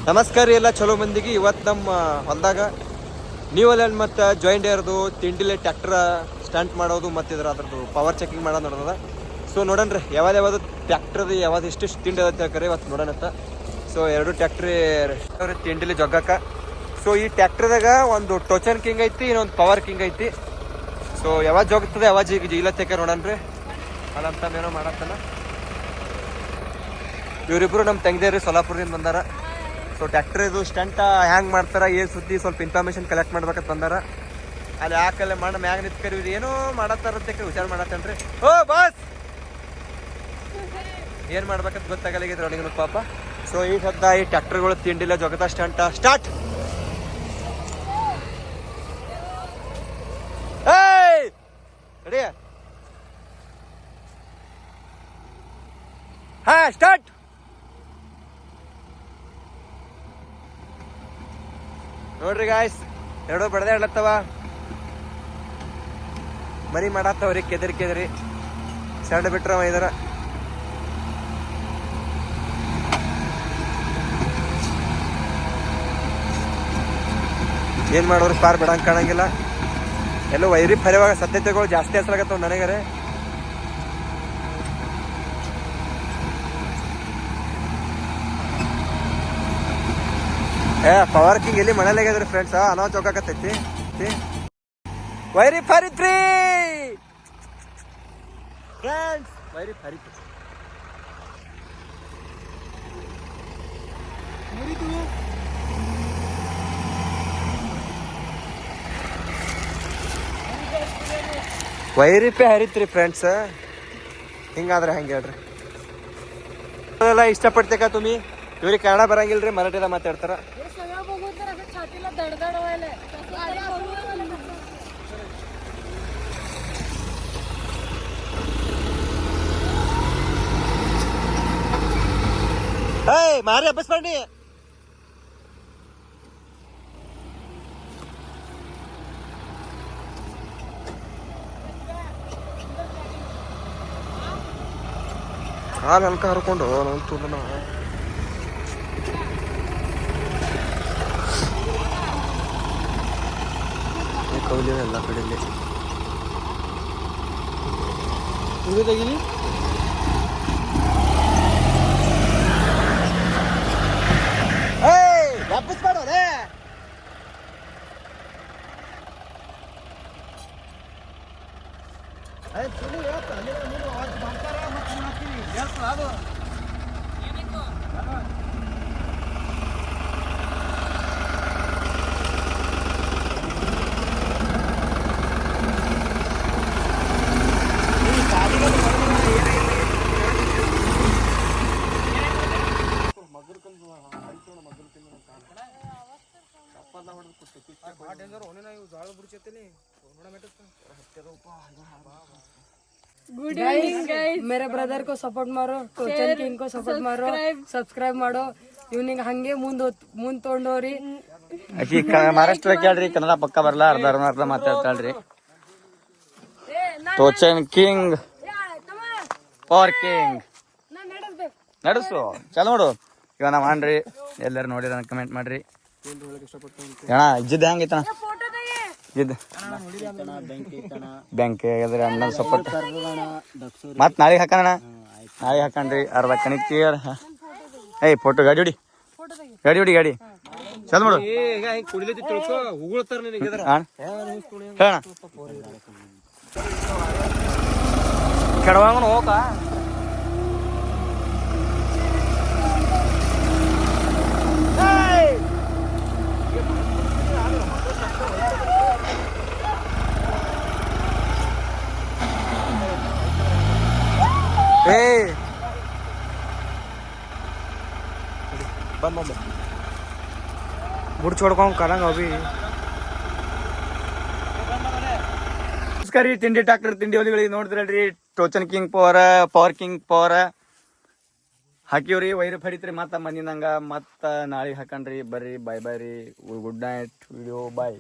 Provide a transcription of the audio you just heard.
ನಮಸ್ಕಾರ ಎಲ್ಲ ಚಲೋ ಮಂದಿಗೆ. ಇವತ್ತು ನಮ್ಮ ಹೊಲದಾಗ ನ್ಯೂ ಅಲೆಂಡ್ ಮತ್ತು ಜಾಯಿಂಟ್ ಏರ್ದು ತಿಂಡಿಲೆ ಟ್ಯಾಕ್ಟರ್ ಸ್ಟಂಟ್ ಮಾಡೋದು ಮತ್ತು ಅದ್ರದ್ದು ಪವರ್ ಚೆಕಿಂಗ್ ಮಾಡೋದು ನೋಡೋದ. ಸೊ ನೋಡೋಣ್ರಿ ಯಾವ್ದು ಟ್ಯಾಕ್ಟರ್ದು ಯಾವ್ದು ಇಷ್ಟಿಷ್ಟು ತಿಂಡಿ ಅದ ಹೇಳ್ಕರಿ ಇವತ್ತು ನೋಡೋಣತ್ತ. ಸೊ ಎರಡು ಟ್ಯಾಕ್ಟ್ರಿ ತಿಂಡಿಲಿ ಜೊಗ್ಗಕ್ಕ. ಸೊ ಈ ಟ್ಯಾಕ್ಟರ್ದಾಗ ಒಂದು ಟೋಚನ್ ಕಿಂಗ್ ಐತಿ, ಇನ್ನೊಂದು ಪವರ್ ಕಿಂಗ್ ಐತಿ. ಸೊ ಯಾವಾಗ ಜೋಗ್ತದೆ ಯಾವಾಗ ಜಿಗ್ಲತ್ತೇಕ ನೋಡೋಣ್ರಿ. ಅದಂತ ಏನೋ ಮಾಡತ್ತಲ್ಲ. ಇವರಿಬ್ರು ನಮ್ಮ ತಂಗಿದೇವ್ರಿ ಸೊಲ್ಲಾಪುರದಿಂದ ಬಂದಾರ. ಸೊ ಟ್ಯಾಕ್ಟರ್ ಇದು ಸ್ಟಂಟ ಹ್ಯಾಂಗ್ ಮಾಡ್ತಾರ ಏನು ಸುದ್ದಿ ಸ್ವಲ್ಪ ಇನ್ಫಾರ್ಮೇಶನ್ ಕಲೆಕ್ಟ್ ಮಾಡ್ಬೇಕಂತ ಬಂದಾರ. ಅಲ್ಲಿ ಯಾಕಲ್ಲ ಮಾಡಿ ಮ್ಯಾಗ ನಿಂತ್ಕರಿ ಇವ್ರು ಏನೋ ಮಾಡತ್ತಾರಂತೆ ವಿಚಾರ ಮಾಡತ್ತನ್ರಿ. ಓ ಬಾಸ್ ಏನು ಮಾಡ್ಬೇಕಂತ ಗೊತ್ತಾಗಲಿಗಿದ್ರು ಅವನಿಗೆ ಪಾಪ. ಸೊ ಈ ಸದ್ದ ಈ ಟ್ಯಾಕ್ಟರ್ಗಳು ತಿಂಡಿಲ್ಲ ಜೊಗತ ಸ್ಟಂಟ ಸ್ಟಾರ್ಟ್. ರೆಡಿ? ಹಾ ಸ್ಟಾರ್ಟ್. ನೋಡ್ರಿ ಗಾಯ್ಸ್, ಎರಡು ಬಡದೆ ಹೇಳತ್ತವ ಮರಿ ಮಾಡತ್ತವ್ರಿ ಕೆದರಿ ಸಣ್ಣ ಬಿಟ್ರವ ಇದರ. ಏನ್ ಮಾಡೋರು ಪಾರ್ ಬಿಡಂಗ್ ಕಾಣಂಗಿಲ್ಲ. ಎಲ್ಲೋ ವೈರಿ ಫರಿವಾಗ ಸದ್ಯತೆಗಳು ಜಾಸ್ತಿ ಹೆಸರಾಗತ್ತವ ನನಗರೆ. ಪವರ್ ಕಿಂಗ್ ಎಲ್ಲಿ ಮನೇಲಾಗ್ಯದ್ರಿ ಫ್ರೆಂಡ್ಸ್, ಅನಾವ್ ಚೌಕಾಕತ್ತೈತಿ. ವೈರಿ ಫರಿತ್ರಿ ಫ್ರೆಂಡ್ಸ್, ವೈರಿ ಫರಿತ್ರಿ. ವೈರಿಪೆ ಹರಿತ್ರಿ ಫ್ರೆಂಡ್ಸ್. ಹಿಂಗಾದ್ರೆ ಹಂಗೆ ಹೇಳ್ರಿ. ಎಲ್ಲ ಇಷ್ಟಪಡ್ತೇಕ ತುಮಿ. ಇವ್ರಿಗೆ ಕನ್ನಡ ಬರಂಗಿಲ್ರಿ, ಮರಾಠಿದ ಮಾತಾಡ್ತಾರ. ಮಾರಿ ಅಭ್ಯಾಸ ಮಾಡಿ. ಹಾಲು ಹಲ್ಕ ಹರ್ಕೊಂಡು ಕೌಲಿ ಎಲ್ಲ ಕಡೆಯಲ್ಲಿ ತೆಗೀನಿ. ವಾಪಸ್ ಮಾಡೋರೆ. गुड इवनिंग गाइस, मेरे ब्रदर को सपोर्ट मारो, टोचन किंग को सपोर्ट मारो, सब्सक्राइब मारो. ಇವ್ನಿಂಗ್ ಹಂಗೆ ಮುಂದ್ ತೊಗೊಂಡವ್ರಿ. ಆಕಿ ಮಹಾರಾಷ್ಟ್ರ ಕೇಳ್ರಿ, ಕನ್ನಡ ಪಕ್ಕ ಬರಲ್ಲ, ಅರ್ಧ ಮಾತಾಡ್ತಾಳ್ರಿ. ಟೋಚನ್ ಕಿಂಗ್, ಪವರ್ ಕಿಂಗ್ ನಡೆಸು ಚಲ ನೋಡು. ಇವ ನಾವ್ ಮಾಡ್ರಿ, ಎಲ್ಲರೂ ನೋಡಿರ ಕಮೆಂಟ್ ಮಾಡ್ರಿ. ಅಣ್ಣ ಇಜ್ಜಿದ್ದ ಹೆಂಗೈತಣ? ಬ್ಯಾಂಕ್ ಅಣ್ಣ ಸಪೋರ್ಟ್ ಮತ್ ನಾಳೆಗೆ ಹಾಕೋಣ. ನಾಳೆಗೆ ಹಾಕಣ್ರಿ. ಅರ್ಧ ಕಣಿಕಿ ಫೋಟೋ ಗಾಡಿ ಹೊಡಿ ಚಲ್ ನೋಡು. ಕೆಡವಾಂಗ ಹೋಗ. ಬುಡ್ ಚೋಡ್ಕೊಂಡ್ ಕರಂಗ ಅವಿ. ನಮಸ್ಕಾರ ರೀ, ತಿಂಡಿ ಟ್ಯಾಕ್ಟರ್ ತಿಂಡಿ ಹೊಲಿಗಳಿಗೆ ನೋಡಿದ್ರಲ್ರಿ. ಟೋಚನ್ ಕಿಂಗ್ ಪವರ್ ಕಿಂಗ್ ಪವರ್ ಹಾಕಿವ್ರಿ. ವೈರ್ ಫಡಿತ್ರಿ ಮತ್ತ ಮಂದಿನಂಗ. ಮತ್ತ ನಾಳೆಗೆ ಹಾಕಣ್ರಿ. ಬರ್ರಿ, ಬಾಯ್ ಬಾಯ್ ರೀ. ಗುಡ್ ನೈಟ್ ವಿಡಿಯೋ ಬಾಯ್.